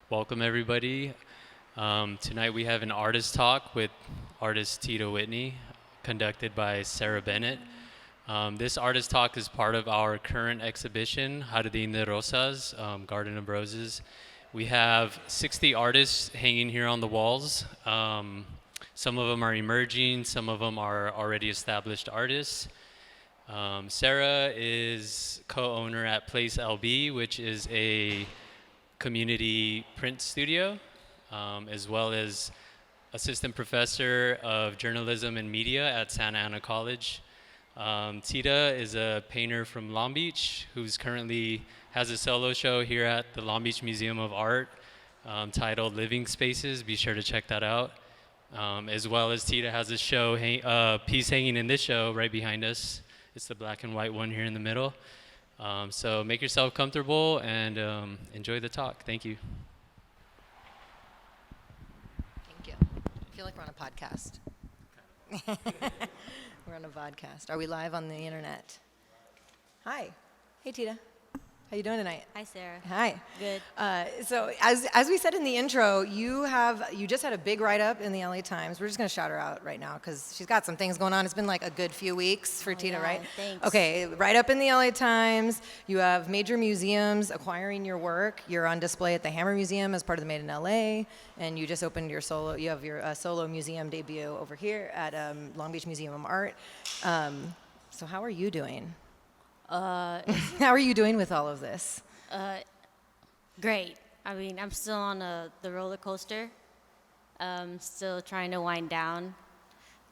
Welcome, everybody. Tonight we have an artist talk with artist Tidawhitney, conducted by Sarah Benentt. This artist talk is part of our current exhibition, Jardin de Rosas, Garden of Roses. We have 60 artists hanging here on the walls. Some of them are emerging, some of them are already established artists. Sarah is co-owner at Place LB, which is a community print studio, as well as assistant professor of journalism and media at Santa Ana College. Tita is a painter from Long Beach who's currently has a solo show here at the Long Beach Museum of Art titled Living Spaces. Be sure to check that out. As well as Tita has a piece hanging in this show right behind us. It's the black and white one here in the middle. So make yourself comfortable and enjoy the talk. Thank you. Thank you. I feel like we're on a podcast. We're on a vodcast. Are we live on the internet? Hi. Hey, Tita. How you doing tonight? Hi, Sarah. Hi. Good. So as we said in the intro, you just had a big write-up in the LA Times. We're just going to shout her out right now because she's got some things going on. It's been like a good few weeks for Tita, yeah, right? thanks. Okay, write-up in the LA Times. You have major museums acquiring your work. You're on display at the Hammer Museum as part of the Made in LA, and you just opened your solo. You have your solo museum debut over here at Long Beach Museum of Art. So how are you doing? How are you doing with all of this? Great. I mean, I'm still on the roller coaster. Still trying to wind down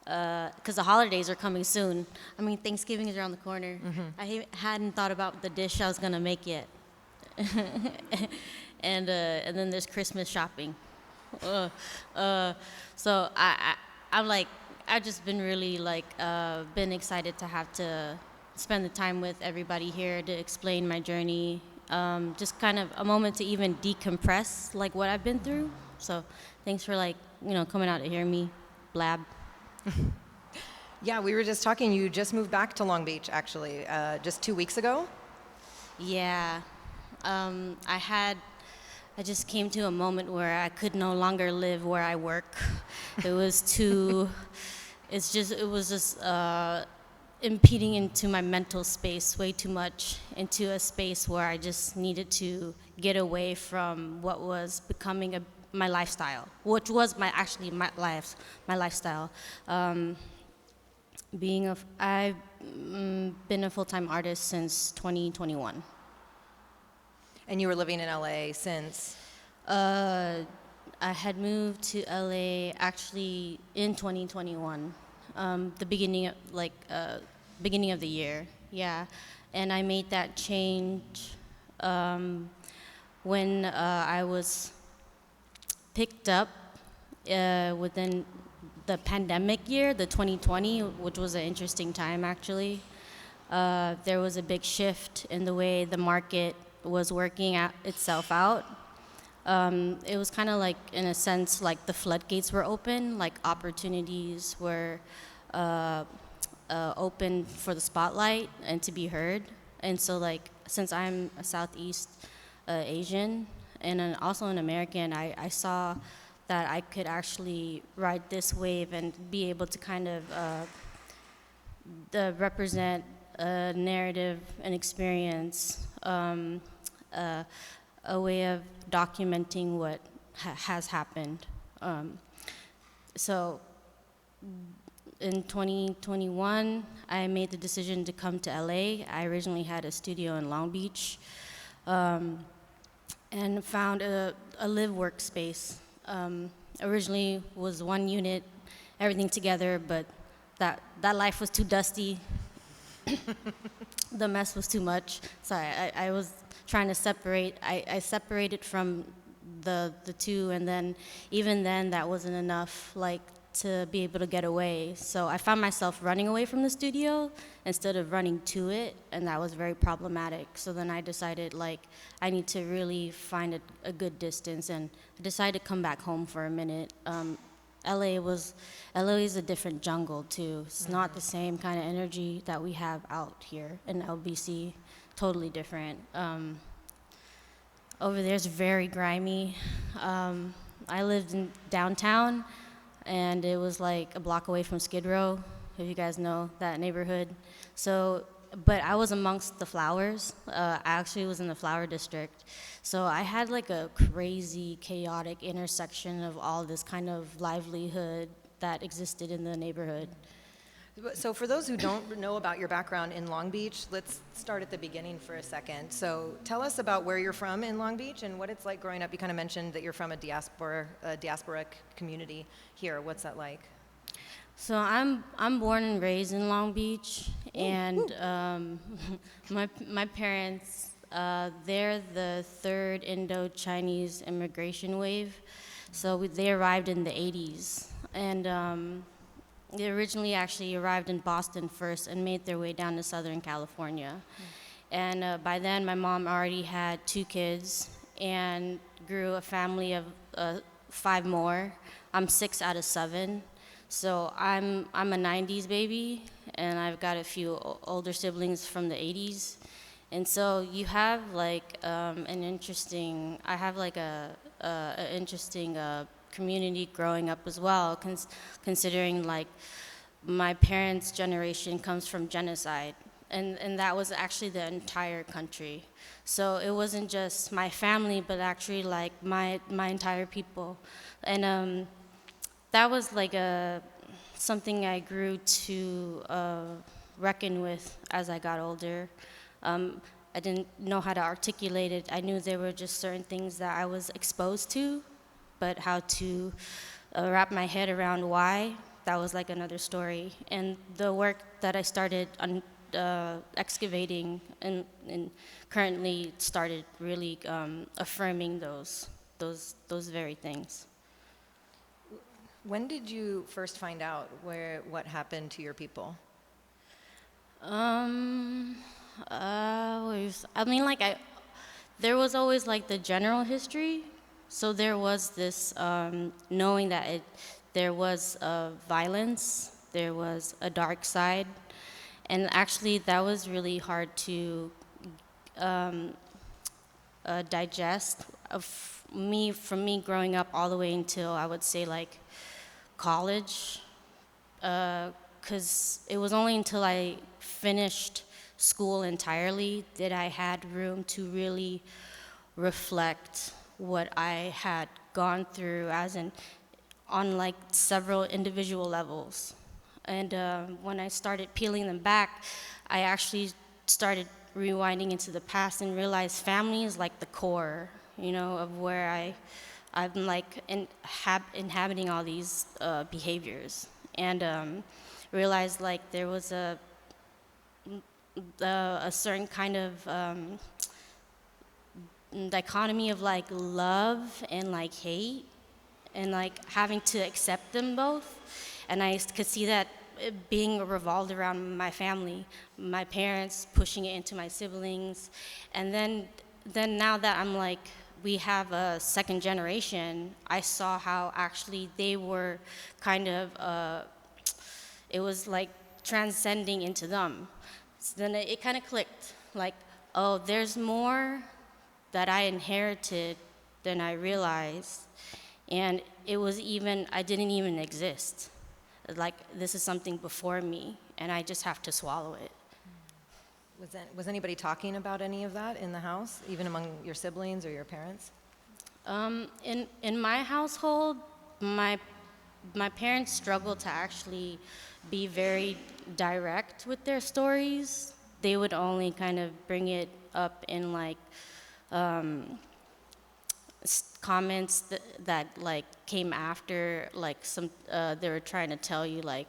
because the holidays are coming soon. I mean, Thanksgiving is around the corner. Mm-hmm. I hadn't thought about the dish I was gonna make yet, and then there's Christmas shopping. So I'm like, I've just been really been excited to have to spend the time with everybody here to explain my journey. Just kind of a moment to even decompress like what I've been through. So thanks for coming out to hear me blab. Yeah, we were just talking. You just moved back to Long Beach, actually, just 2 weeks ago. Yeah, I just came to a moment where I could no longer live where I work. It was impeding into my mental space way too much, into a space where I just needed to get away from what was becoming my lifestyle, which was my lifestyle. I've been a full-time artist since 2021. And you were living in LA since? I had moved to LA actually in 2021, the beginning of the year, yeah. And I made that change when I was picked up within the pandemic year, the 2020, which was an interesting time actually. There was a big shift in the way the market was working itself out. It was kind of like, in a sense, like the floodgates were open, like opportunities were open for the spotlight and to be heard. And so since I'm a Southeast Asian and also an American, I saw that I could actually ride this wave and be able to kind of represent a narrative, an experience, a way of documenting what has happened. So in 2021, I made the decision to come to LA. I originally had a studio in Long Beach and found a live workspace. Originally was one unit, everything together, but that life was too dusty. The mess was too much. So I was trying to separate. I separated from the two, and then even then that wasn't enough to be able to get away. So I found myself running away from the studio instead of running to it, and that was very problematic. So then I decided I need to really find a good distance, and I decided to come back home for a minute. LA is a different jungle too. It's not the same kind of energy that we have out here in LBC. Totally different. Over there's very grimy. I lived in downtown, and it was like a block away from Skid Row, if you guys know that neighborhood. So, but I was amongst the flowers. I actually was in the flower district. So I had like a crazy, chaotic intersection of all this kind of livelihood that existed in the neighborhood. So for those who don't know about your background in Long Beach, let's start at the beginning for a second. So tell us about where you're from in Long Beach and what it's like growing up. You kind of mentioned that you're from a diasporic community here. What's that like? So I'm born and raised in Long Beach, and my parents, they're the third Indo-Chinese immigration wave. So they arrived in the 80s, and they originally actually arrived in Boston first and made their way down to Southern California. And by then, my mom already had 2 kids and grew a family of 5 more. I'm 6 out of 7. So I'm a 90s baby, and I've got a few older siblings from the 80s. And so you have like I have like an interesting community growing up as well, considering like my parents' generation comes from genocide, and that was actually the entire country. So it wasn't just my family, but actually like my entire people. And that was like something I grew to reckon with as I got older. I didn't know how to articulate it. I knew there were just certain things that I was exposed to, but how to wrap my head around why, that was like another story. And the work that I started excavating and currently started really affirming those very things. When did you first find out what happened to your people? I mean, like there was always like the general history. So there was this knowing that there was violence, there was a dark side, and actually that was really hard to digest. From me growing up all the way until I would say like college, because it was only until I finished school entirely that I had room to really reflect what I had gone through on like several individual levels. And when I started peeling them back, I actually started rewinding into the past and realized family is like the core, of where I'm like inhabiting all these behaviors. And realized like there was a certain kind of dichotomy of like love and like hate, and like having to accept them both. And I could see that being revolved around my family, my parents pushing it into my siblings. And then now that I'm like, we have a second generation, I saw how actually they were kind of, it was like transcending into them. So then it kind of clicked, like, oh, there's more that I inherited than I realized. And I didn't even exist. Like, this is something before me, and I just have to swallow it. Was anybody talking about any of that in the house, even among your siblings or your parents? In my household, my parents struggled to actually be very direct with their stories. They would only kind of bring it up in like comments that like came after like some they were trying to tell you, like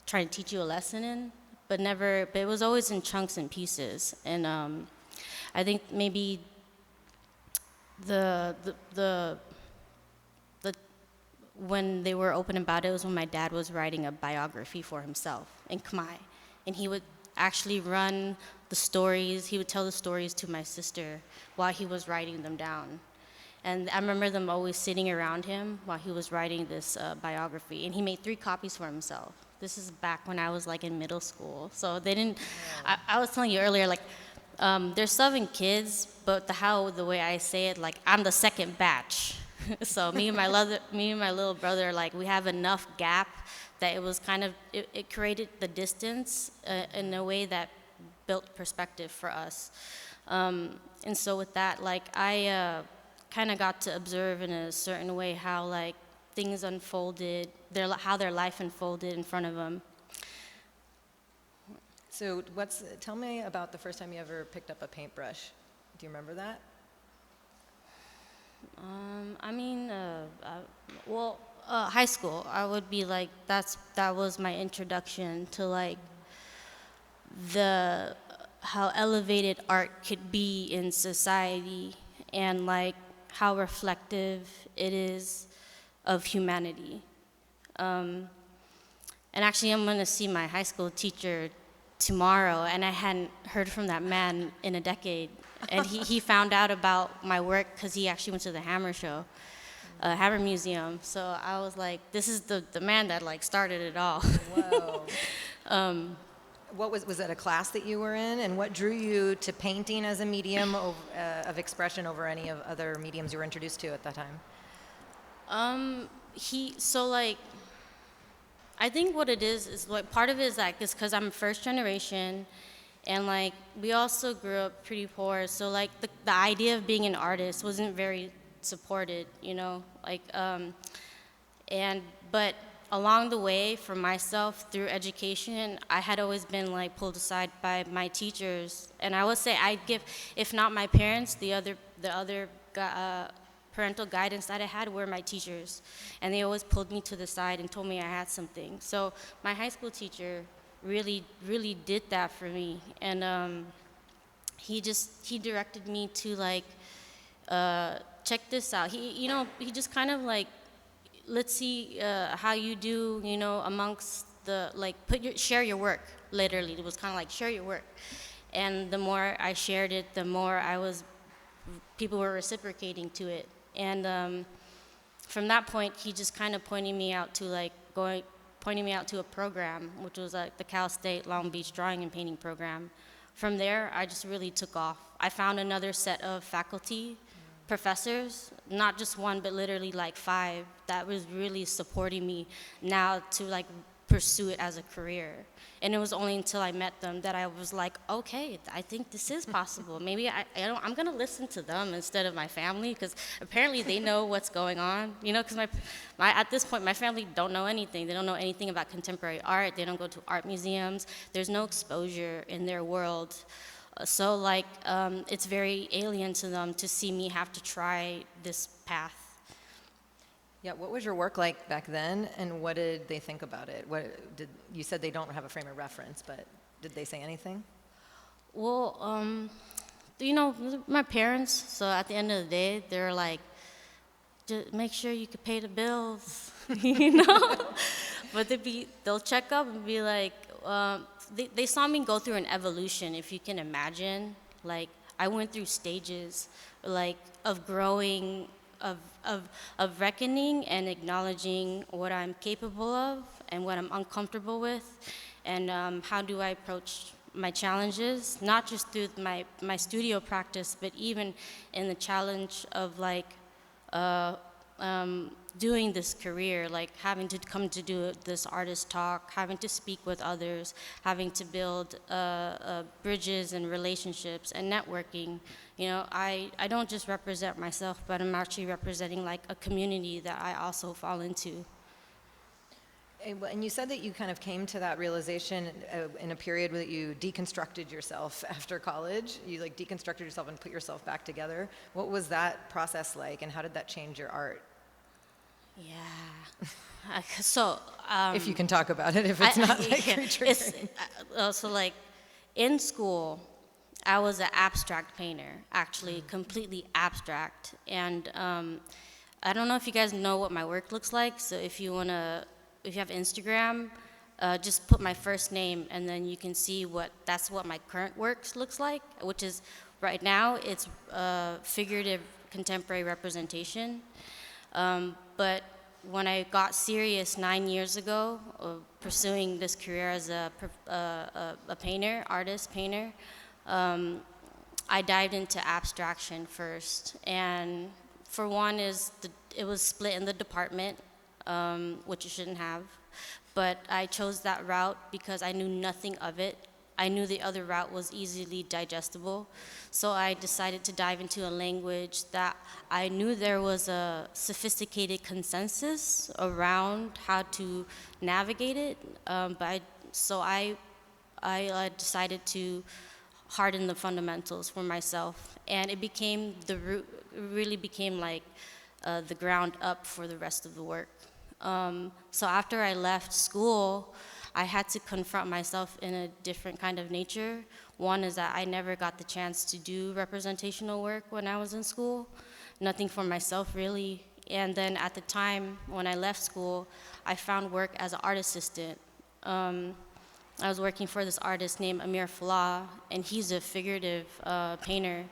trying to teach you a lesson but it was always in chunks and pieces. And I think maybe the when they were open about it was when my dad was writing a biography for himself in Khmer, and he would actually run the stories. He would tell the stories to my sister while he was writing them down. And I remember them always sitting around him while he was writing this biography. And he made 3 copies for himself. This is back when I was like in middle school. So they didn't, I was telling you earlier, like They're 7 kids, but the way I say it, like I'm the second batch. So me and my little brother, like we have enough gap that it was kind of it created the distance in a way that built perspective for us. And so with that, like I kind of got to observe in a certain way how like things unfolded, how their life unfolded in front of them. So tell me about the first time you ever picked up a paintbrush. Do you remember that? I mean, high school. I would be like, that was my introduction to like how elevated art could be in society and like how reflective it is of humanity. And actually, I'm gonna see my high school teacher tomorrow, and I hadn't heard from that man in a decade. And he found out about my work because he actually went to the Hammer show, Hammer Museum. So I was like, this is the man that like started it all. Whoa. Was it a class that you were in, and what drew you to painting as a medium of expression over any of other mediums you were introduced to at that time? I think what it is like part of it is like, it's because I'm first generation, and like we also grew up pretty poor, so like the idea of being an artist wasn't very supported, you know, like but along the way for myself through education, I had always been like pulled aside by my teachers, and I would say I give, if not my parents, the other parental guidance that I had were my teachers, and they always pulled me to the side and told me I had something. So my high school teacher really did that for me, and he directed me to like check this out. He just kind of like, let's see how you do, you know, amongst the like share your work. Literally, it was kind of like share your work, and the more I shared it, the more people were reciprocating to it. And from that point, he just kind of pointing me out to a program, which was like the Cal State Long Beach Drawing and Painting Program. From there, I just really took off. I found another set of faculty, professors, not just one, but literally like 5, that was really supporting me now to like pursue it as a career. And it was only until I met them that I was like, okay, I think this is possible. Maybe I'm gonna listen to them instead of my family, because apparently they know what's going on, you know, because at this point, my family don't know anything. They don't know anything about contemporary art. They don't go to art museums. There's no exposure in their world. So like, it's very alien to them to see me have to try this path. Yeah, what was your work like back then, and what did they think about it? You said they don't have a frame of reference, but did they say anything? Well, you know, my parents, so at the end of the day, they're like, just make sure you can pay the bills, you know? But they'll check up and be like, they saw me go through an evolution, if you can imagine. Like, I went through stages, like, of growing, of reckoning and acknowledging what I'm capable of and what I'm uncomfortable with, and how do I approach my challenges, not just through my studio practice, but even in the challenge of like doing this career, like having to come to do this artist talk, having to speak with others, having to build bridges and relationships and networking. You know, I don't just represent myself, but I'm actually representing like a community that I also fall into. And you said that you kind of came to that realization in a period where you deconstructed yourself after college. You like deconstructed yourself and put yourself back together. What was that process like, and how did that change your art? Yeah. So if you can talk about it, if it's not like triggering. So like in school, I was an abstract painter, actually completely abstract. And I don't know if you guys know what my work looks like. So if you have Instagram, just put my first name, and then you can see that's what my current work looks like, which is right now it's figurative contemporary representation. But when I got serious 9 years ago, pursuing this career as a painter, artist, painter, I dived into abstraction first, and for one it was split in the department, which you shouldn't have, but I chose that route because I knew nothing of it. I knew the other route was easily digestible, so I decided to dive into a language that I knew there was a sophisticated consensus around how to navigate it, I decided to harden the fundamentals for myself, and it became really became like the ground up for the rest of the work. So after I left school, I had to confront myself in a different kind of nature. One is that I never got the chance to do representational work when I was in school, nothing for myself really. And then at the time when I left school, I found work as an art assistant. I was working for this artist named Amir Falah, and he's a figurative painter.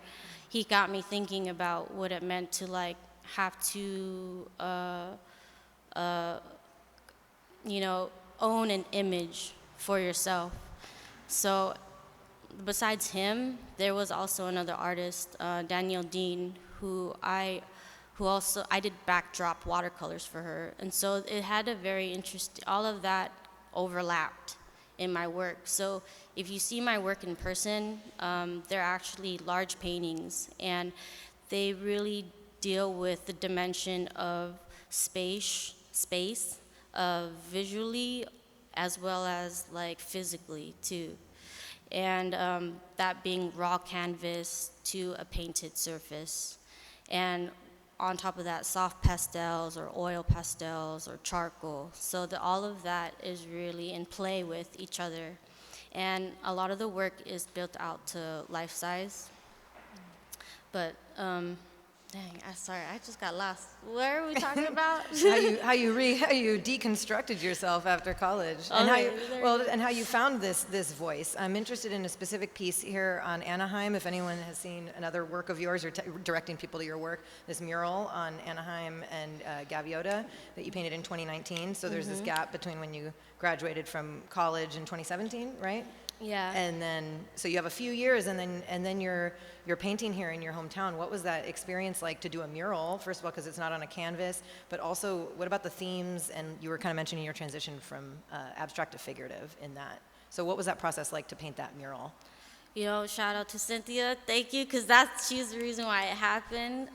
He got me thinking about what it meant to like have to, own an image for yourself. So besides him, there was also another artist, Danielle Dean, who I did backdrop watercolors for her. And so it had a very interesting, all of that overlapped in my work. So if you see my work in person, they're actually large paintings, and they really deal with the dimension of space, visually as well as like physically too. And that being raw canvas to a painted surface. And on top of that, soft pastels or oil pastels or charcoal. So all of that is really in play with each other. And a lot of the work is built out to life size. But sorry, I just got lost. What are we talking about? how you deconstructed yourself after college, and how you found this voice. I'm interested in a specific piece here on Anaheim. If anyone has seen another work of yours or directing people to your work, this mural on Anaheim and Gaviota that you painted in 2019. So there's this gap between when you graduated from college in 2017, right? Yeah. And then, so you have a few years, and then you're painting here in your hometown. What was that experience like to do a mural? First of all, because it's not on a canvas, but also, what about the themes? And you were kind of mentioning your transition from abstract to figurative in that. So what was that process like to paint that mural? Shout out to Cynthia. Thank you, because she's the reason why it happened.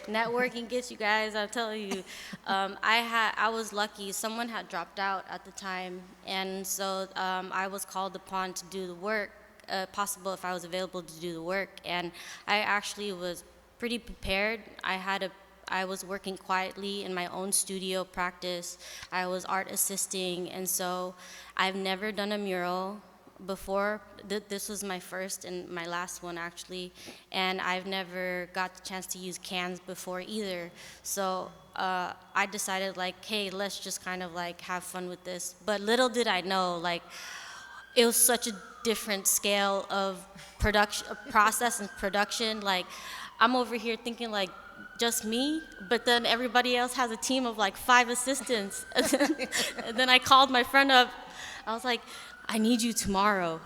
Networking gets you guys, I'll tell you. I was lucky. Someone had dropped out at the time, and so I was called upon to do the work, possible if I was available to do the work, and I actually was pretty prepared. I was working quietly in my own studio practice. I was art assisting, and so I've never done a mural before. This was my first and my last one actually, and I've never got the chance to use cans before either. So I decided like, hey, let's just kind of like have fun with this. But little did I know, like, it was such a different scale of production, process and production. Like, I'm over here thinking like, just me, but then everybody else has a team of like 5 assistants. And then I called my friend up. I was like, I need you tomorrow.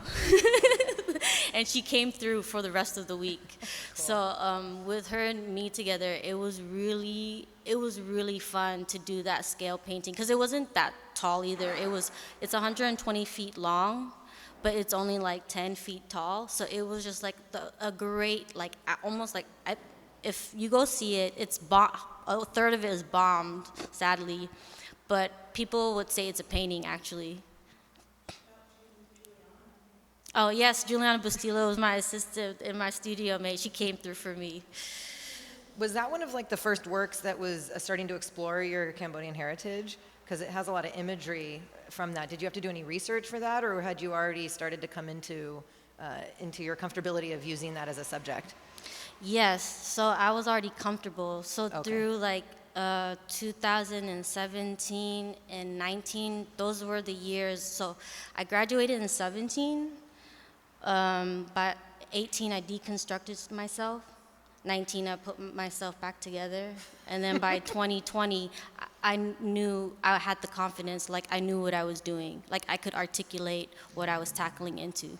And she came through for the rest of the week. Cool. So with her and me together, it was really fun to do that scale painting, because it wasn't that tall either. It's 120 feet long, but it's only like 10 feet tall. So it was just like a great, like almost like, if you go see it, a third of it is bombed, sadly. But people would say it's a painting, actually. Oh, yes, Juliana Bustillo was my assistant in my studio mate. She came through for me. Was that one of like the first works that was starting to explore your Cambodian heritage? Because it has a lot of imagery from that. Did you have to do any research for that, or had you already started to come into your comfortability of using that as a subject? Yes, so I was already comfortable. So through like 2017 and 19, those were the years. So I graduated in 17. By 18, I deconstructed myself. 19, I put myself back together. And then by 2020, I knew I had the confidence, like I knew what I was doing. Like I could articulate what I was tackling into.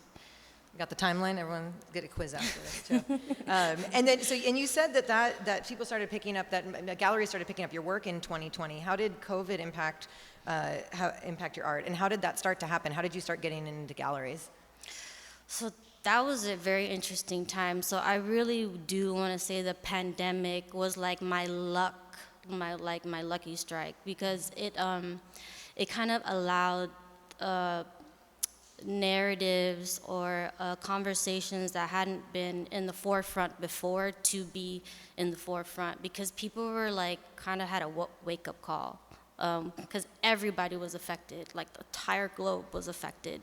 Got the timeline? Everyone get a quiz after this too. And then, and you said that people started picking up, that galleries started picking up your work in 2020. How did COVID impact your art, and how did that start to happen? How did you start getting into galleries? So that was a very interesting time. So I really do want to say the pandemic was like my luck, my lucky strike, because it kind of allowed narratives or conversations that hadn't been in the forefront before to be in the forefront, because people were like kind of had a wake-up call, because everybody was affected, like the entire globe was affected.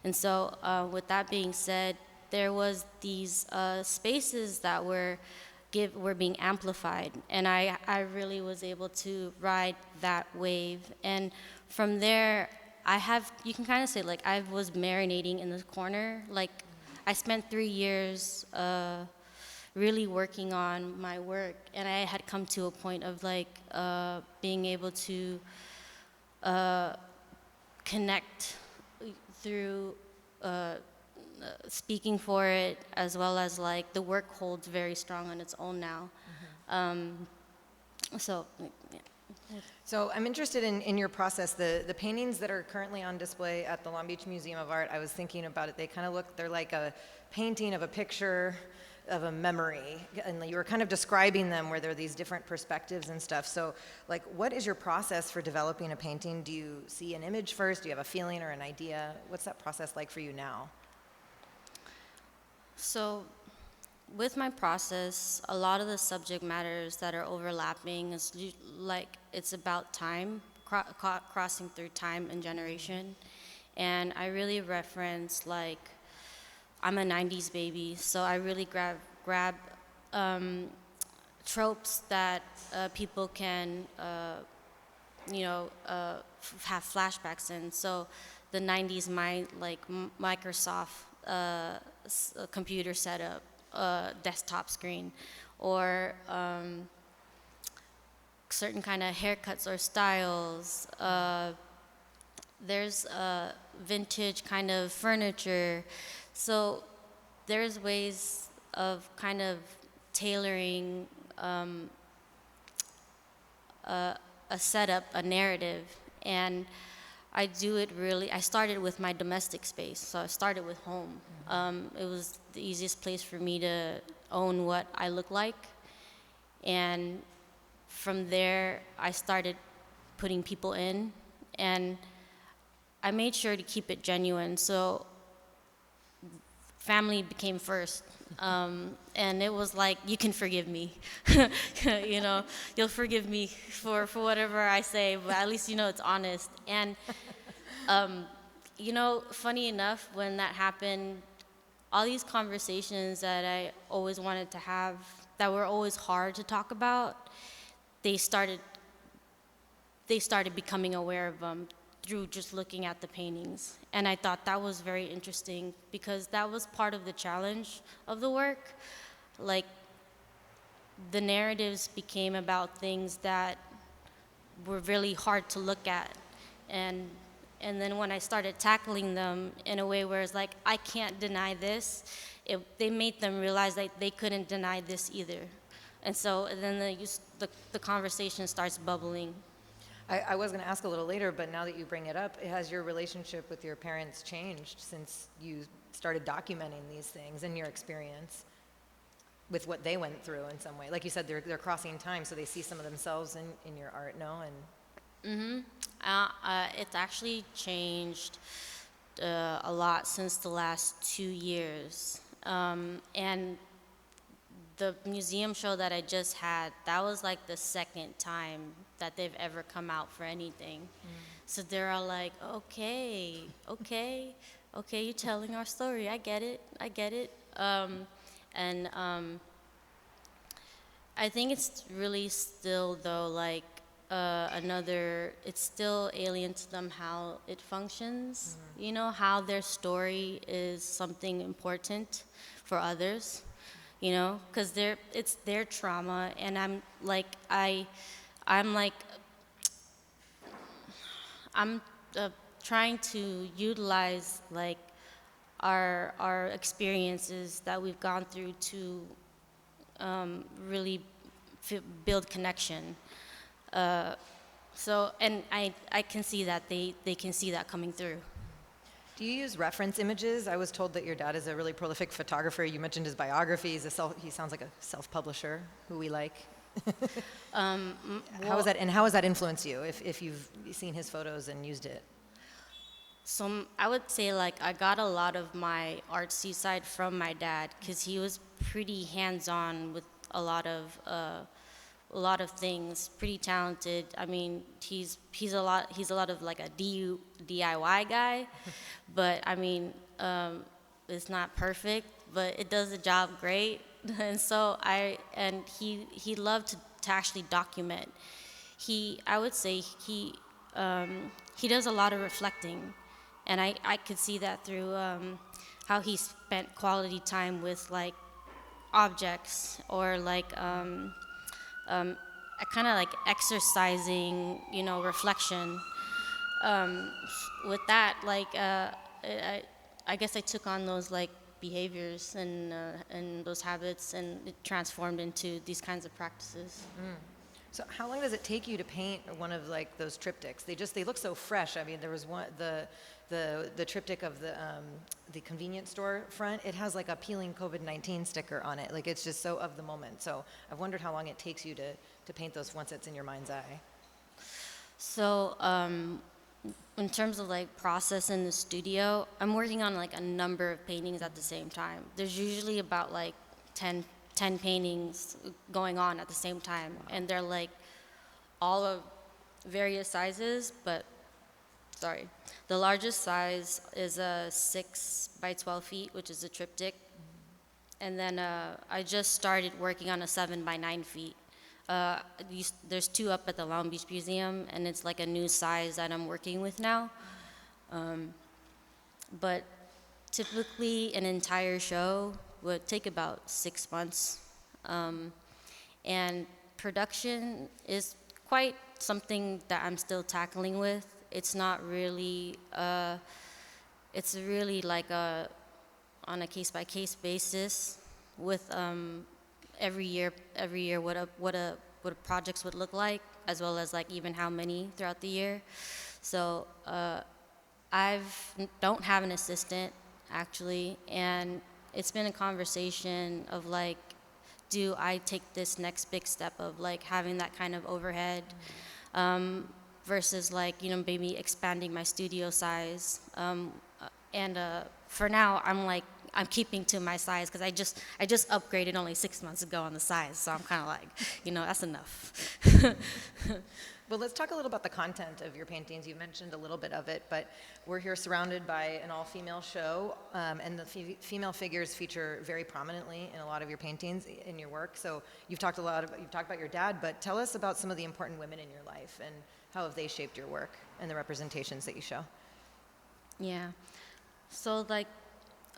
And so with that being said, there was these spaces that were being amplified, and I really was able to ride that wave. And from there, you can kind of say, like, I was marinating in the corner. Like, I spent 3 years really working on my work, and I had come to a point of, like, being able to connect through speaking for it, as well as, like, the work holds very strong on its own now. So, yeah. So I'm interested in your process. The paintings that are currently on display at the Long Beach Museum of Art, I was thinking about it, they're like a painting of a picture of a memory, and you were kind of describing them where there are these different perspectives and stuff. So, like, what is your process for developing a painting? Do you see an image first? Do you have a feeling or an idea? What's that process like for you now? So with my process, a lot of the subject matters that are overlapping is like it's about time, crossing through time and generation. And I really reference, like, I'm a 90s baby, so I really grab tropes that people can, have flashbacks in. So the 90s, Microsoft computer setup, desktop screen, or certain kind of haircuts or styles. There's vintage kind of furniture. So there's ways of kind of tailoring a setup, a narrative. And I started with my domestic space. So I started with home. It was the easiest place for me to own what I look like. And from there, I started putting people in, and I made sure to keep it genuine. So family became first. And it was like, you can forgive me. You'll forgive me for whatever I say, but at least it's honest. And, funny enough, when that happened, all these conversations that I always wanted to have, that were always hard to talk about, they started becoming aware of them through just looking at the paintings. And I thought that was very interesting, because that was part of the challenge of the work. Like, the narratives became about things that were really hard to look at. And then when I started tackling them in a way where it's like, I can't deny this, they made them realize that they couldn't deny this either. And so then the conversation starts bubbling. I was going to ask a little later, but now that you bring it up, has your relationship with your parents changed since you started documenting these things and your experience with what they went through in some way? Like you said, they're crossing time, so they see some of themselves in your art, no? It's actually changed a lot since the last 2 years. And the museum show that I just had, that was like the second time that they've ever come out for anything. So they're all like, okay, you're telling our story. I get it. I think it's really still, though, like it's still alien to them how it functions, how their story is something important for others, because it's their trauma. And I'm trying to utilize, like, our experiences that we've gone through to really build connection. And I can see that they can see that coming through. Do you use reference images? I was told that your dad is a really prolific photographer. You mentioned his biography. He sounds like a self-publisher who we like. How has that influenced you if you've seen his photos and used it? So I would say like I got a lot of my artsy side from my dad because he was pretty hands-on with a lot of things. Pretty talented. I mean, he's a lot of like a DIY guy, but I mean, it's not perfect, but it does the job great. And so he loved to actually document. I would say he does a lot of reflecting. And I could see that through how he spent quality time with like objects or like kind of like exercising, reflection. With that, like I guess I took on those like behaviors and those habits, and it transformed into these kinds of practices. So how long does it take you to paint one of like those triptychs? They look so fresh. I mean, there was one the triptych of the convenience store front. It has like a peeling COVID-19 sticker on it. Like it's just so of the moment. So I've wondered how long it takes you to paint those once it's in your mind's eye. So in terms of like process in the studio, I'm working on like a number of paintings at the same time. There's usually about like 10 paintings going on at the same time. Wow. And they're like all of various sizes, but the largest size is a 6 by 12 feet, which is a triptych. And then I just started working on a 7 by 9 feet. There's 2 up at the Long Beach Museum, and it's like a new size that I'm working with now. But typically an entire show would take about 6 months. And production is quite something that I'm still tackling with. It's not really, it's really like on a case-by-case basis with every year what projects would look like, as well as like even how many throughout the year. So don't have an assistant actually, and it's been a conversation of like, do I take this next big step of like having that kind of overhead versus like, maybe expanding my studio size. And for now, I'm keeping to my size because I just upgraded only 6 months ago on the size. So I'm kind of like, that's enough. Well, let's talk a little about the content of your paintings. You mentioned a little bit of it, but we're here surrounded by an all-female show, and the female figures feature very prominently in a lot of your paintings, in your work. So you've talked about your dad, but tell us about some of the important women in your life and how have they shaped your work and the representations that you show? Yeah. So like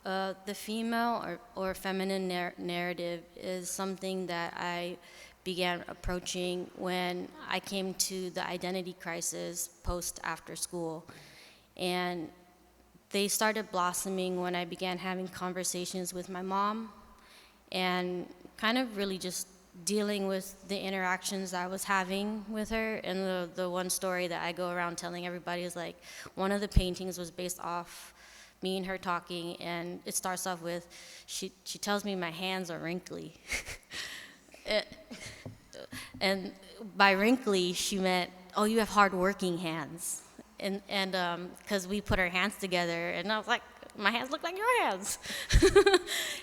the female or feminine narrative is something that I began approaching when I came to the identity crisis post after school. And they started blossoming when I began having conversations with my mom and kind of really just dealing with the interactions I was having with her. And the one story that I go around telling everybody is like, one of the paintings was based off me and her talking, and it starts off with, she tells me my hands are wrinkly. And by wrinkly, she meant, oh, you have hard-working hands. And because we put our hands together, and I was like, my hands look like your hands.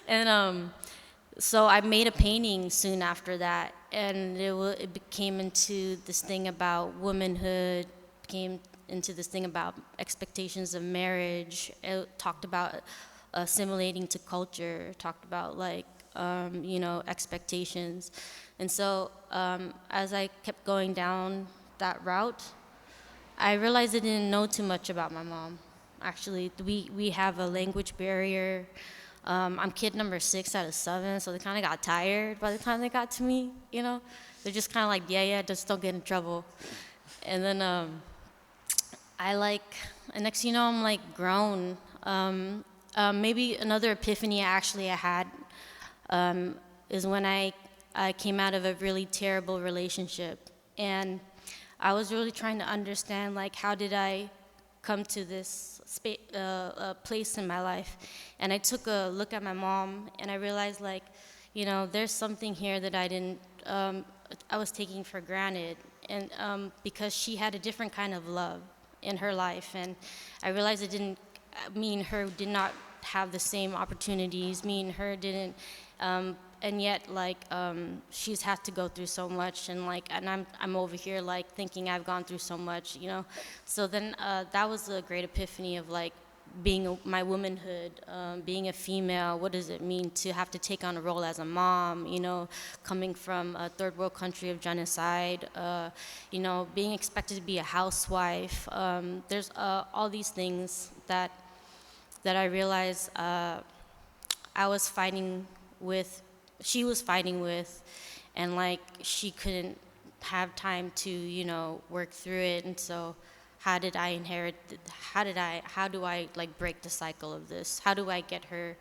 And so I made a painting soon after that, and it became into this thing about womanhood, became into this thing about expectations of marriage. It talked about assimilating to culture, talked about like, expectations. And so as I kept going down that route, I realized I didn't know too much about my mom. Actually, we have a language barrier. I'm kid number 6 out of 7, so they kind of got tired by the time they got to me, They're just kind of like, yeah, just don't get in trouble. And then and next I'm like grown. maybe another epiphany I had is when I came out of a really terrible relationship, and I was really trying to understand, like, how did I come to this place in my life. And I took a look at my mom, and I realized, like, you know, there's something here that I was taking for granted, and because she had a different kind of love in her life, and I realized me and her did not have the same opportunities. Me and her didn't, and yet, like, she's had to go through so much, and I'm over here, like, thinking I've gone through so much, you know. So then that was a great epiphany of, like, my womanhood, being a female. What does it mean to have to take on a role as a mom, you know, coming from a third world country of genocide, you know, being expected to be a housewife. There's all these things that I realized I was fighting with, she was fighting with, and, like, she couldn't have time to, you know, work through it. And so how do I, like, break the cycle of this? How do I get her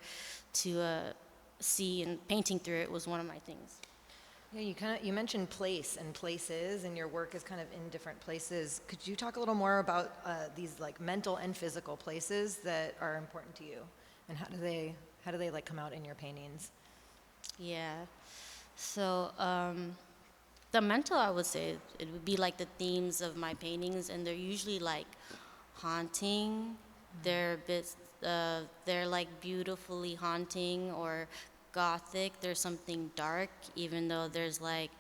to see? And painting through it was one of my things. Yeah, you mentioned place and places, and your work is kind of in different places. Could you talk a little more about these, like, mental and physical places that are important to you, and how do they like come out in your paintings? Yeah. So the mental, I would say, it would be like the themes of my paintings, and they're usually, like, haunting. They're a bit, they're, like, beautifully haunting or gothic. There's something dark, even though there's, like,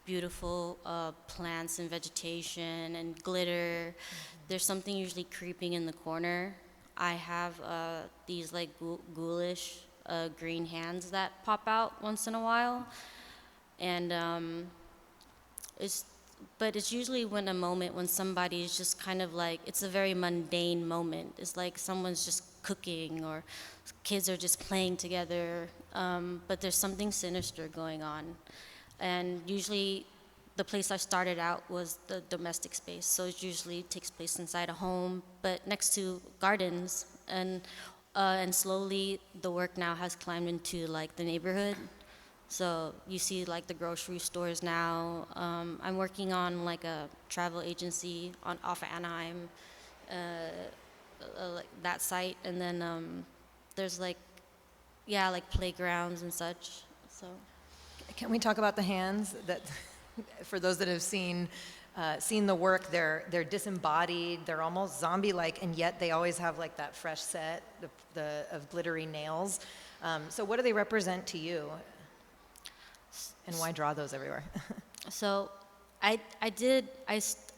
beautiful plants and vegetation and glitter. There's something usually creeping in the corner. I have these, like, ghoulish green hands that pop out once in a while, and it's usually when a moment when somebody is just kind of, like, it's a very mundane moment. It's like someone's just cooking, or kids are just playing together, but there's something sinister going on. And usually the place I started out was the domestic space, so it usually takes place inside a home, but next to gardens, and slowly the work now has climbed into, like, the neighborhood. So you see, like, the grocery stores now. I'm working on, like, a travel agency off of Anaheim, like that site, and then there's, like, yeah, like, playgrounds and such. So Can we talk about the hands? That, for those that have seen the work, they're disembodied, they're almost zombie-like, and yet they always have, like, that fresh set of glittery nails. So what do they represent to you, and why draw those everywhere? So I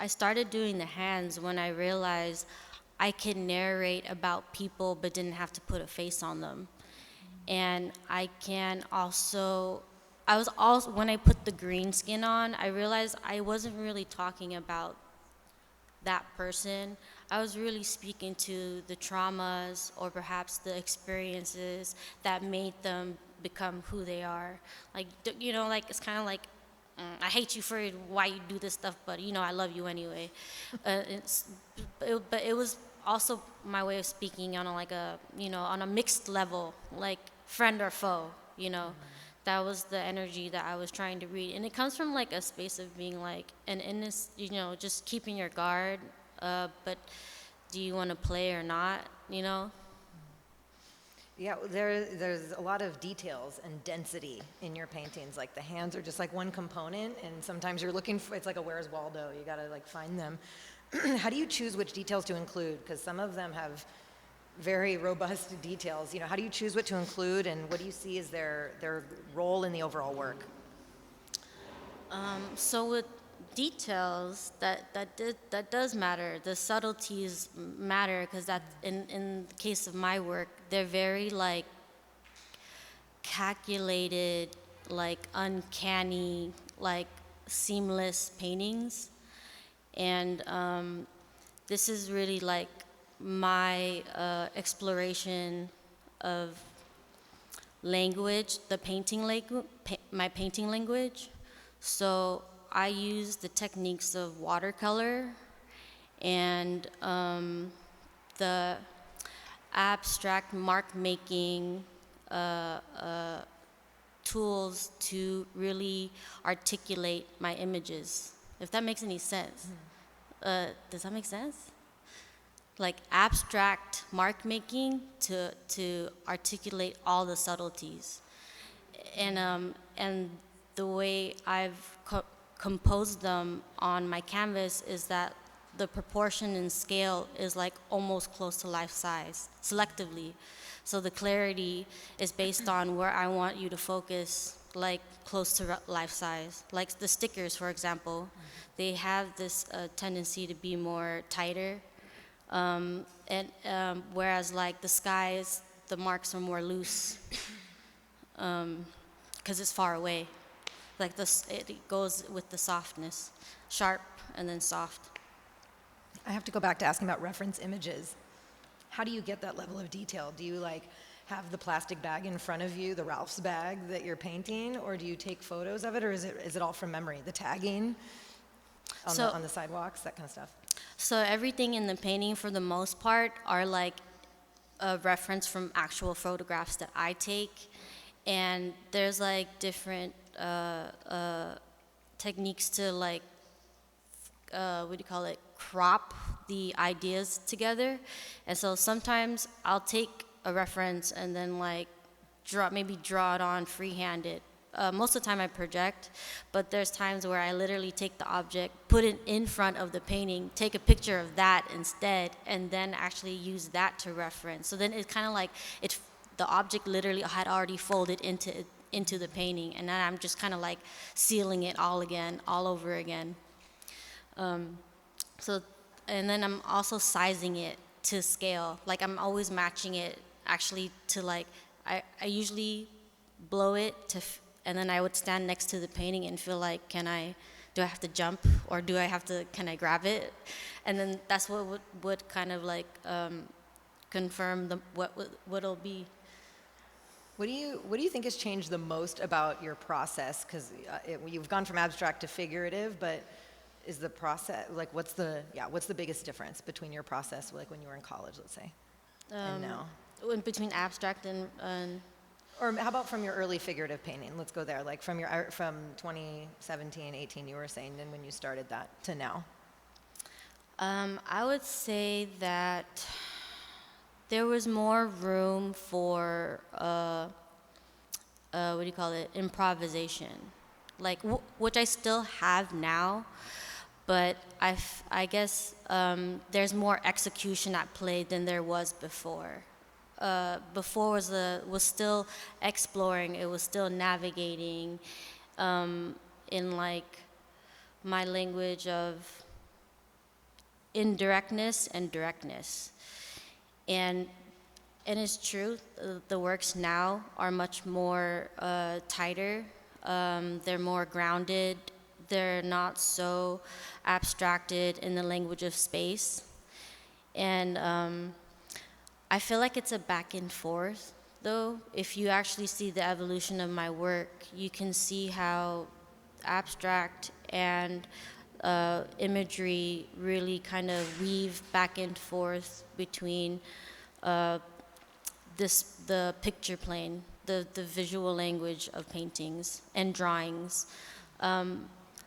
started doing the hands when I realized I could narrate about people but didn't have to put a face on them. And I was also, when I put the green skin on, I realized I wasn't really talking about that person. I was really speaking to the traumas or perhaps the experiences that made them become who they are. Like, you know, like, it's kind of like, I hate you for why you do this stuff, but, you know, I love you anyway. But it was also my way of speaking on on a mixed level, like friend or foe, you know. That was the energy that I was trying to read. And it comes from, like, a space of being, like, an innocent, you know, just keeping your guard, but do you want to play or not, you know? Yeah, there's a lot of details and density in your paintings. Like, the hands are just, like, one component, and sometimes you're looking for, it's like a Where's Waldo, you gotta, like, find them. How do you choose which details to include? Because some of them have very robust details. You know, how do you choose what to include, and what do you see as their role in the overall work? So with details, that does matter. The subtleties matter, because that in the case of my work, they're very, like, calculated, like, uncanny, like, seamless paintings. And this is really, like, my exploration of language, my painting language. So I use the techniques of watercolor and abstract mark making tools to really articulate my images, if that makes any sense. Does that make sense? Like abstract mark making to articulate all the subtleties. And the way I've composed them on my canvas is that the proportion and scale is like almost close to life size, selectively. So the clarity is based on where I want you to focus, like close to life size. Like the stickers, for example, they have this tendency to be more tighter, whereas like the skies, the marks are more loose, because it's far away. Like this, it goes with the softness, sharp and then soft. I have to go back to asking about reference images. How do you get that level of detail? Do you like have the plastic bag in front of you, the Ralph's bag that you're painting, or do you take photos of it, or is it all from memory? The tagging on the sidewalks, that kind of stuff. So everything in the painting, for the most part, are like a reference from actual photographs that I take, and there's like different techniques to like crop the ideas together. And so sometimes I'll take a reference and then like draw it on free-handed. Most of the time I project, but there's times where I literally take the object, put it in front of the painting, take a picture of that instead, and then actually use that to reference. So then it's kind of like the object literally had already folded into the painting, and then I'm just kind of like sealing it all over again. And then I'm also sizing it to scale. Like I'm always matching it actually to like, I usually blow it and then I would stand next to the painting and feel like, do I have to jump, or can I grab it? And then that's what would kind of like confirm what it'll be. What do you think has changed the most about your process? Because you've gone from abstract to figurative, but is the process like what's the biggest difference between your process, like when you were in college, let's say, and now? In between abstract and Or how about from your early figurative painting? Let's go there. Like from 2017, 18, you were saying, and when you started that to now. I would say that there was more room for improvisation, like which I still have now, but I guess there's more execution at play than there was before. Before was still exploring, it was still navigating in like my language of indirectness and directness. And it's true, the works now are much more tighter, they're more grounded, they're not so abstracted in the language of space. And I feel like it's a back and forth, though. If you actually see the evolution of my work, you can see how abstract and imagery really kind of weave back and forth between the picture plane, the visual language of paintings and drawings.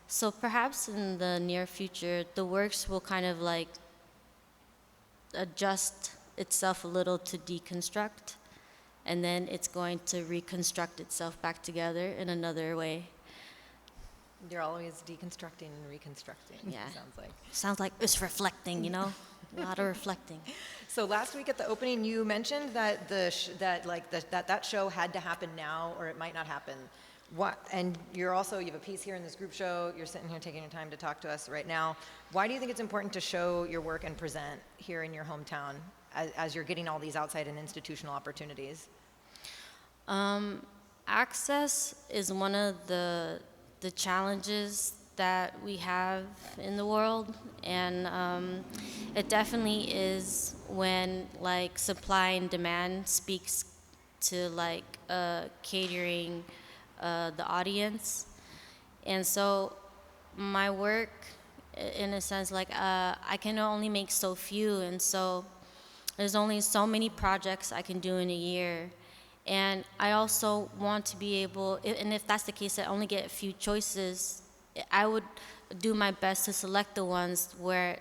So perhaps in the near future, the works will kind of like adjust itself a little to deconstruct, and then it's going to reconstruct itself back together in another way. You're always deconstructing and reconstructing. Yeah. Sounds like it's reflecting, a lot of reflecting. So last week at the opening, you mentioned that that show had to happen now, or it might not happen. And you have a piece here in this group show. You're sitting here taking your time to talk to us right now. Why do you think it's important to show your work and present here in your hometown as you're getting all these outside and institutional opportunities? Access is one of the challenges that we have in the world, and it definitely is when like supply and demand speaks to like catering the audience. And so my work, in a sense, like I can only make so few, and so there's only so many projects I can do in a year. And I also want to be able, and if that's the case, I only get a few choices, I would do my best to select the ones where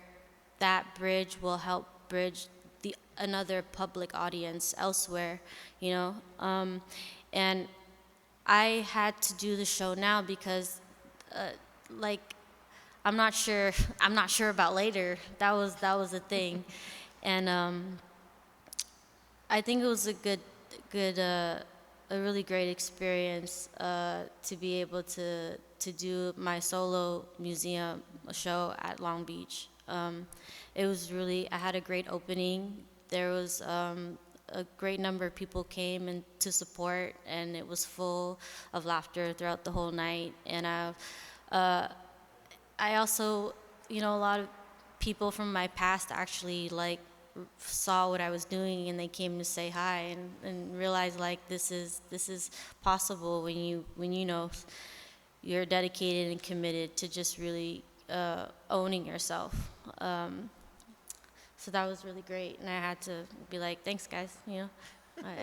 that bridge will help bridge another public audience elsewhere, you know. And I had to do the show now because, like, I'm not sure. I'm not sure about later. That was a thing, and I think it was a really great experience to be able to do my solo museum show at Long Beach. It was really, I had a great opening. There was a great number of people came and to support, and it was full of laughter throughout the whole night. And I also, you know, a lot of people from my past actually like saw what I was doing, and they came to say hi and realized like this is possible when you know you're dedicated and committed to just really owning yourself. So that was really great, and I had to be like, thanks guys, you know,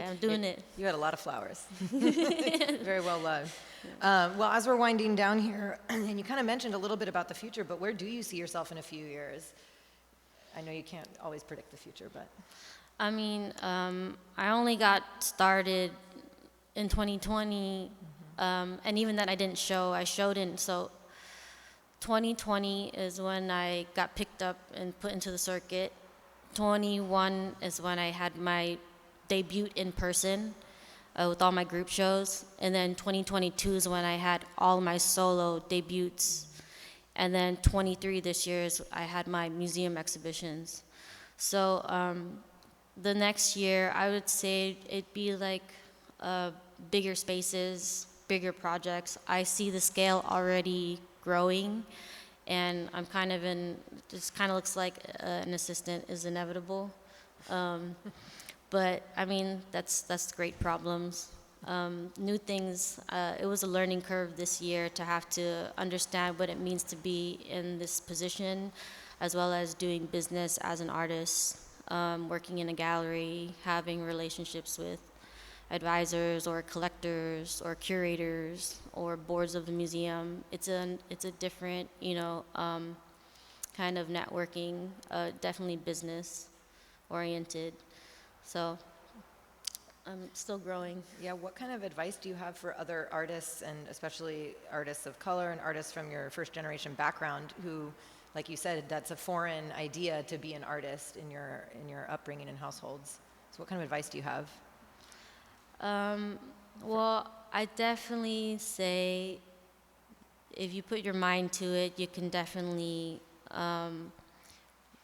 I'm doing it. You had a lot of flowers. Very well loved. Well, as we're winding down here, and you kind of mentioned a little bit about the future, but where do you see yourself in a few years? I know you can't always predict the future, but. I mean, I only got started in 2020, and even then I didn't show. I showed in, so 2020 is when I got picked up and put into the circuit. 21 is when I had my debut in person with all my group shows. And then 2022 is when I had all my solo debuts. And then 23 this year is I had my museum exhibitions. So the next year, I would say it'd be like bigger spaces, bigger projects. I see the scale already growing, and I'm kind of just kind of looks like an assistant is inevitable. But I mean, that's great problems. New things, it was a learning curve this year to have to understand what it means to be in this position, as well as doing business as an artist, working in a gallery, having relationships with advisors or collectors or curators or boards of the museum. It's a different, you know, kind of networking, definitely business oriented. So I'm still growing. Yeah, what kind of advice do you have for other artists, and especially artists of color and artists from your first generation background who, like you said, that's a foreign idea to be an artist in your upbringing and households? So what kind of advice do you have? Well, I definitely say if you put your mind to it, you can definitely,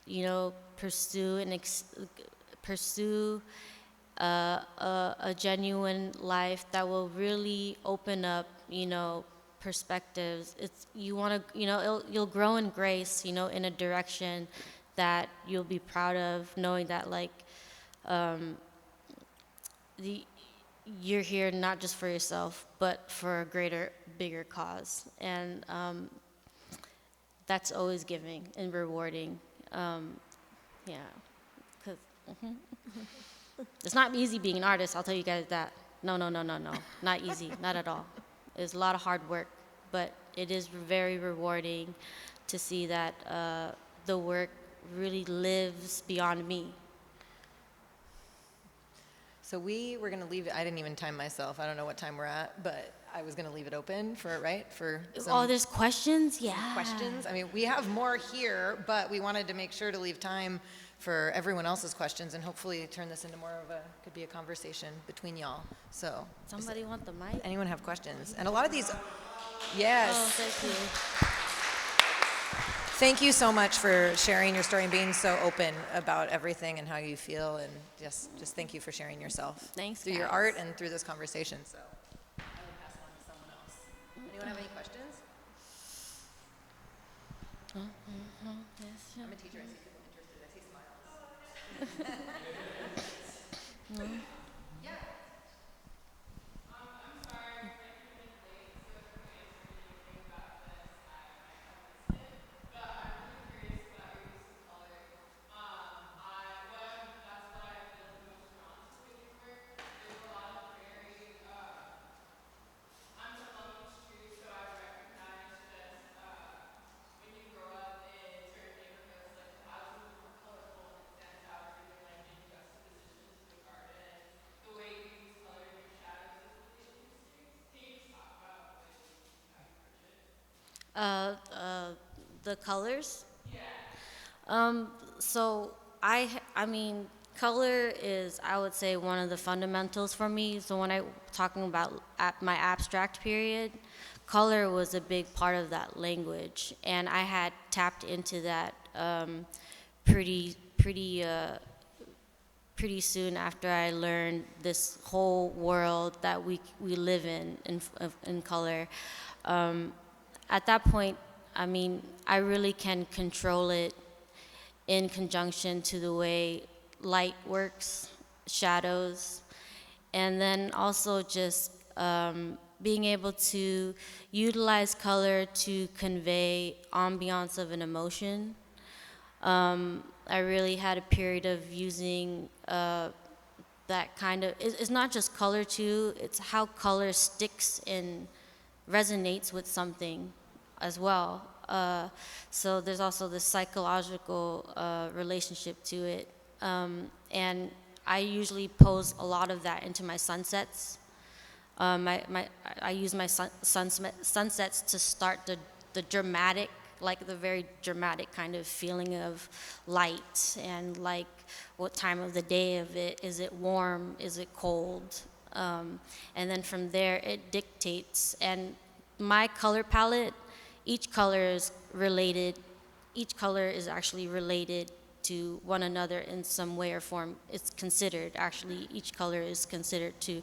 you know, pursue a genuine life that will really open up, you know, perspectives. You want to, you know, you'll grow in grace, you know, in a direction that you'll be proud of, knowing that like you're here not just for yourself, but for a greater, bigger cause, and that's always giving and rewarding. Yeah, because it's not easy being an artist. I'll tell you guys that. No, not easy, not at all. It's a lot of hard work, but it is very rewarding to see that the work really lives beyond me. So we were going to leave it. I didn't even time myself. I don't know what time we're at, but I was going to leave it open for some There's questions? Yeah. questions. I mean, we have more here, but we wanted to make sure to leave time for everyone else's questions and hopefully turn this into more of could be a conversation between y'all. So Somebody want the mic? anyone have questions? And a lot of these, yes. Oh, thank you. Thank you so much for sharing your story and being so open about everything and how you feel, and just thank you for sharing yourself. Thanks, through your guys. art and through this conversation. So I will pass it on to someone else. Anyone have any questions? I'm a teacher. I see people interested. I see smiles. Yeah. the colors. So I mean, color is, I would say, one of the fundamentals for me. So when I talking about my abstract period, color was a big part of that language, and I had tapped into that pretty pretty soon after I learned this whole world that we live in color. At that point, I mean, I really can control it in conjunction to the way light works, shadows, and then also just being able to utilize color to convey ambiance of an emotion. I really had a period of using that kind of, it's not just color too, it's how color sticks and resonates with something as well. So there's also this psychological relationship to it. And I usually pose a lot of that into my sunsets. I use my sunsets to start the dramatic, like the very dramatic kind of feeling of light, and like what time of the day of it. Is it warm? Is it cold? And then from there it dictates. And my color palette, each color is related. Each color is actually related to one another in some way or form. It's considered, actually, each color is considered to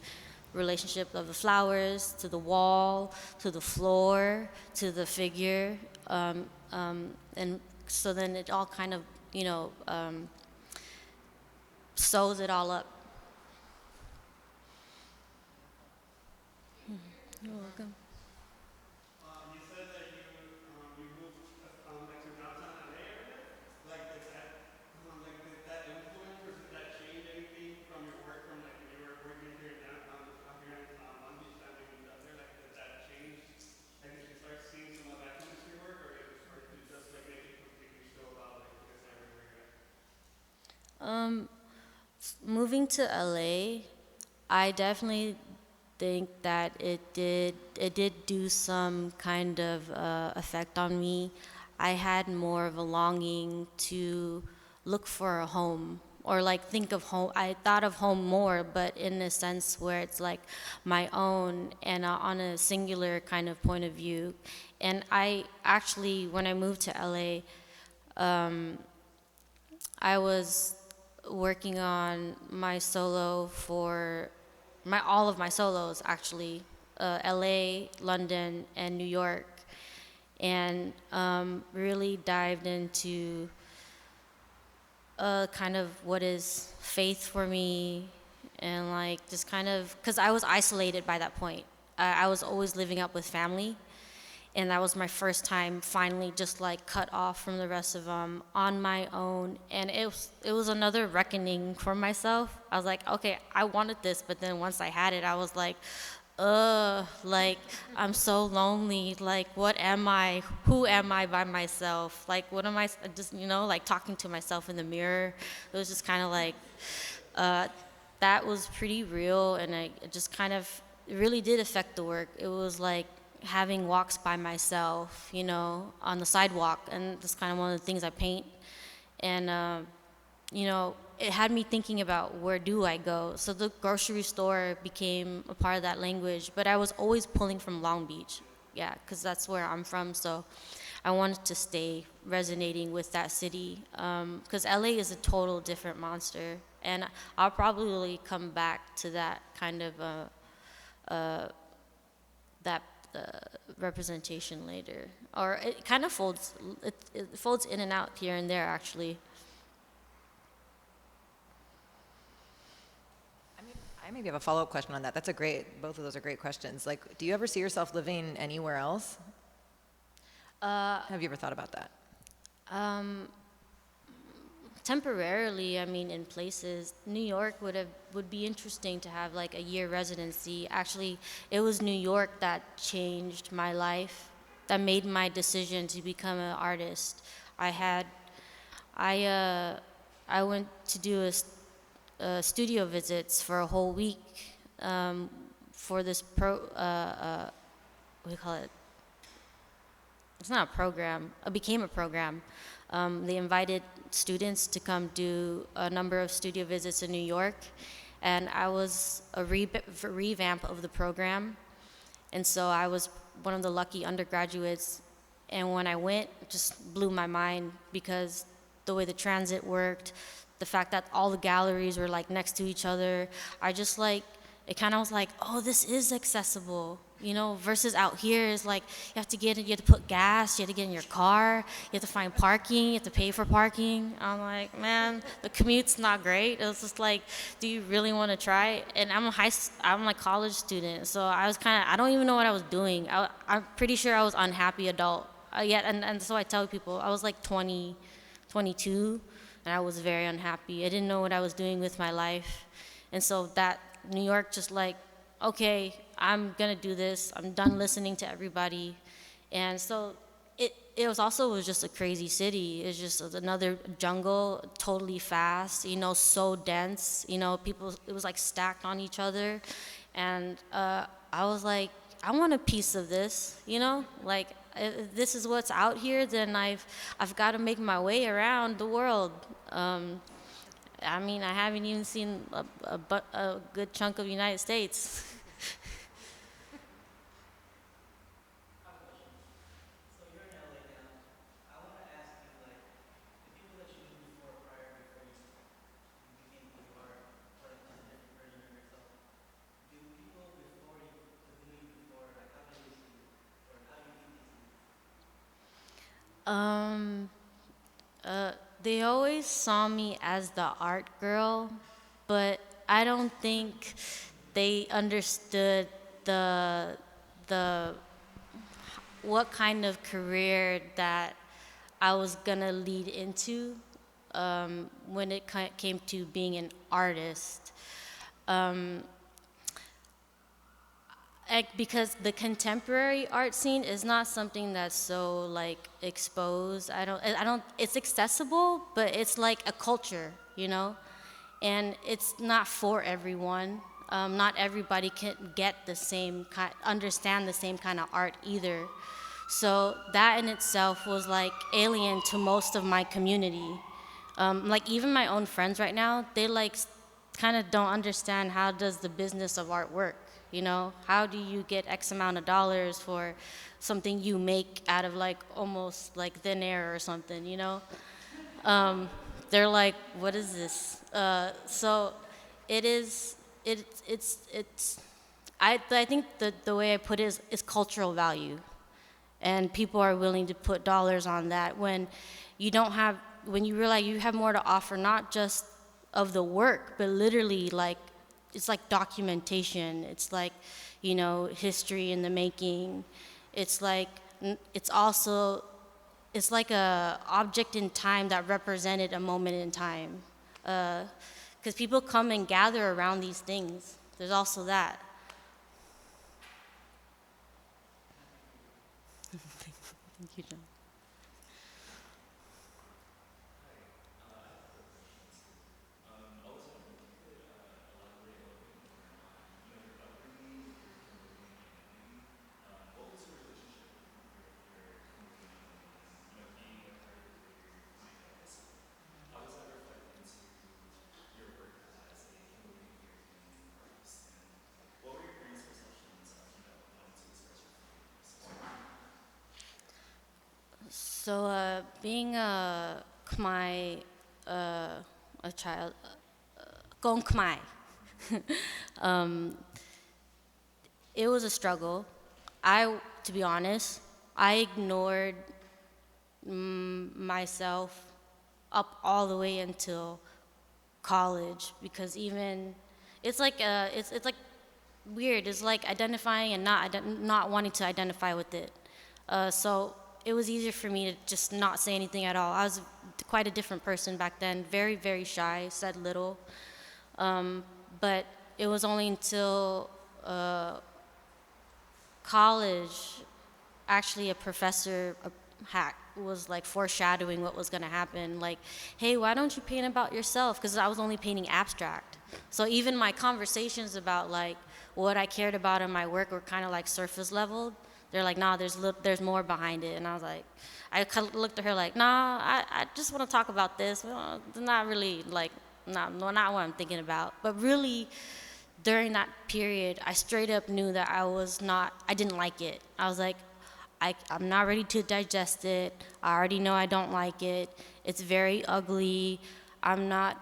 relationship of the flowers, to the wall, to the floor, to the figure. And so then it all kind of, sews it all up. You're welcome. You said that you moved like to downtown LA area. Did that influence or did that change anything from your work from like when you were working here in downtown out here in Long Beach down when you moved up there? Like did that change? Like did you start seeing some of that come into your work, or did it just like make you completely still about like this area where you're at? Moving to LA, I definitely think that it did do some kind of effect on me. I had more of a longing to look for a home, or like think of home. I thought of home more, but in a sense where it's like my own, and on a singular kind of point of view. And I actually, when I moved to LA, I was working on my solo for all of my solos, actually, LA, London, and New York, and really dived into kind of what is faith for me, and like just kind of, because I was isolated by that point. I was always living up with family, and that was my first time finally just like cut off from the rest of them on my own. And it was another reckoning for myself. I was like, okay, I wanted this, but then once I had it, I was like, like I'm so lonely. Like, what am I? Who am I by myself? Like, what am I? Just like talking to myself in the mirror. It was just kind of like that was pretty real, and it just kind of, it really did affect the work. It was like having walks by myself, on the sidewalk, and that's kind of one of the things I paint. And it had me thinking about, where do I go? So the grocery store became a part of that language, but I was always pulling from Long Beach, because that's where I'm from. So I wanted to stay resonating with that city, because LA is a total different monster, and I'll probably come back to that kind of that representation later, or it kind of folds in and out here and there, actually. I maybe have a follow-up question on that. Both of those are great questions. Like, do you ever see yourself living anywhere else? Have you ever thought about that? Temporarily, I mean, in places. New York would be interesting to have like a year residency. Actually, it was New York that changed my life, that made my decision to become an artist. I went to do studio visits for a whole week for this what do you call it? it's not a program, it became a program. They invited students to come do a number of studio visits in New York, and I was a revamp of the program. And so I was one of the lucky undergraduates. And when I went, it just blew my mind because the way the transit worked, the fact that all the galleries were like next to each other, I just like, it kind of was like, oh, this is accessible, you know, versus out here is like, you have to put gas, you have to get in your car, you have to find parking, you have to pay for parking. I'm like, man, the commute's not great. It was just like, do you really want to try it? And I'm like college student, so I was kind of, I don't even know what I was doing. I'm pretty sure I was unhappy adult. And so I tell people, I was like 20, 22, and I was very unhappy. I didn't know what I was doing with my life. And so that New York just like, okay, I'm gonna do this. I'm done listening to everybody. And so it was just a crazy city. It's just another jungle, totally fast, you know, so dense. You know, people, it was like stacked on each other. And I was like, I want a piece of this, you know? Like, if this is what's out here, then I've got to make my way around the world. I mean, I haven't even seen a good chunk of the United States. So you're in LA now. I want to ask you, like, the people that you knew before you became who you are, or like just a different version of yourself. Do people before you, who knew you before, like, how do they see you, or how do you think they see you? Um, they always saw me as the art girl, but I don't think they understood the what kind of career that I was gonna lead into when it came to being an artist. Because the contemporary art scene is not something that's so like exposed. I don't, it's accessible, but it's like a culture, you know? And it's not for everyone. Not everybody can get the same kind, understand the same kind of art either. So that in itself was like alien to most of my community. Like even my own friends right now, they like kind of don't understand how does the business of art work. You know, how do you get X amount of dollars for something you make out of like almost like thin air or something, you know? They're like, what is this? So it is, I think the way I put it is cultural value. And people are willing to put dollars on that when when you realize you have more to offer, not just of the work, but literally like, it's like documentation. It's like, you know, history in the making. It's like, it's like a object in time that represented a moment in time. Because people come and gather around these things. There's also that. Thank you, John. So, being a Khmer, a child, Gong Khmer, it was a struggle. To be honest, I ignored myself up all the way until college because even it's like it's like weird. It's like identifying and not wanting to identify with it. So it was easier for me to just not say anything at all. I was quite a different person back then, very, very shy, said little. But it was only until college, actually a professor was like foreshadowing what was gonna happen. Like, hey, why don't you paint about yourself? Because I was only painting abstract. So even my conversations about like what I cared about in my work were kind of like surface level. They're like, nah, there's more behind it. And I was like, I kind of looked at her like, nah, I just want to talk about this. Well, it's not really like, not what I'm thinking about. But really, during that period, I straight up knew that I didn't like it. I was like, I'm not ready to digest it. I already know I don't like it. It's very ugly. I'm not,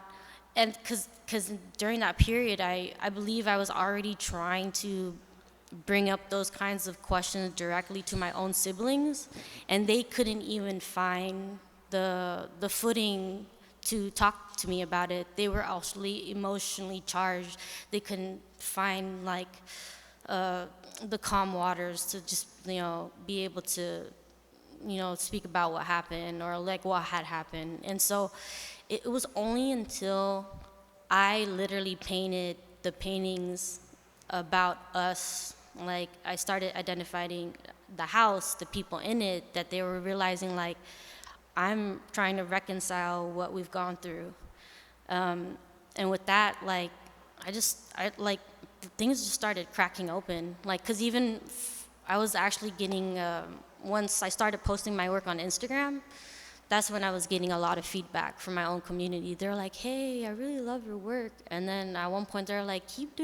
and because during that period, I believe I was already trying to bring up those kinds of questions directly to my own siblings, and they couldn't even find the footing to talk to me about it. They were actually emotionally charged. They couldn't find like the calm waters to just be able to speak about what happened or like what had happened. And so it was only until I literally painted the paintings about us, like I started identifying the house, the people in it, that they were realizing like I'm trying to reconcile what we've gone through. And with that, like things just started cracking open. Like, cause even I was actually getting, once I started posting my work on Instagram, that's when I was getting a lot of feedback from my own community. They're like, hey, I really love your work. And then at one point they're like, keep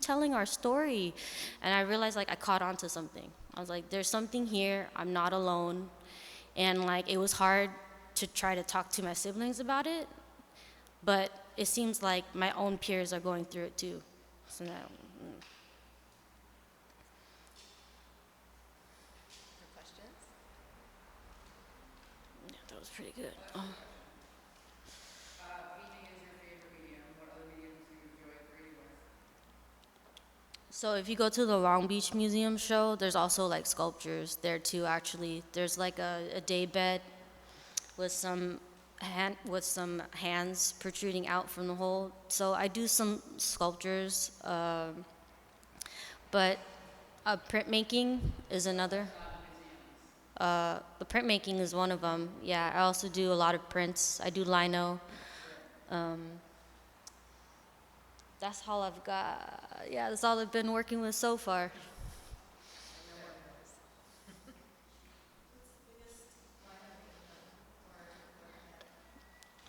telling our story. And I realized like I caught on to something. I was like, there's something here, I'm not alone. And like, it was hard to try to talk to my siblings about it, but it seems like my own peers are going through it too. So now, yeah, that was pretty good. What do you think is your favorite medium? What other mediums do you enjoy creating with? So if you go to the Long Beach Museum show, there's also like sculptures there too. Actually, there's like a day bed with some hands protruding out from the hole. So I do some sculptures, but printmaking is another. The printmaking is one of them. Yeah, I also do a lot of prints. I do lino. That's all I've got. Yeah, that's all I've been working with so far.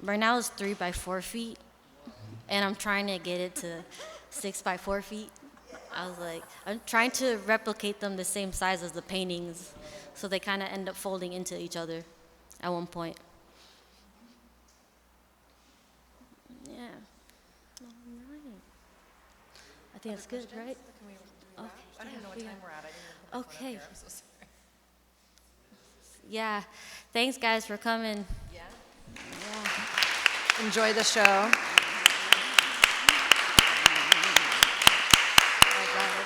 Right now it's 3 by 4 feet, and I'm trying to get it to 6 by 4 feet. I was like, I'm trying to replicate them the same size as the paintings, so they kind of end up folding into each other at one point. Yeah. All right. I think it's good, right? Okay. I don't even know what time we're at. I didn't even put my phone up Okay. here. I'm so sorry. Yeah. Thanks, guys, for coming. Yeah. Yeah. Enjoy the show.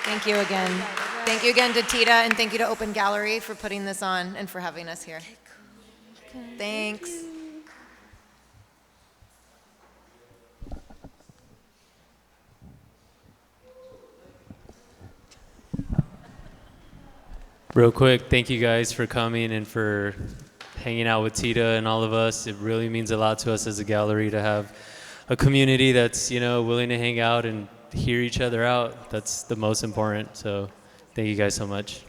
Thank you again. Thank you again to Tita, and thank you to Open Gallery for putting this on and for having us here. Thanks. Real quick, thank you guys for coming and for hanging out with Tita and all of us. It really means a lot to us as a gallery to have a community that's, willing to hang out and hear each other out. That's the most important. So thank you guys so much.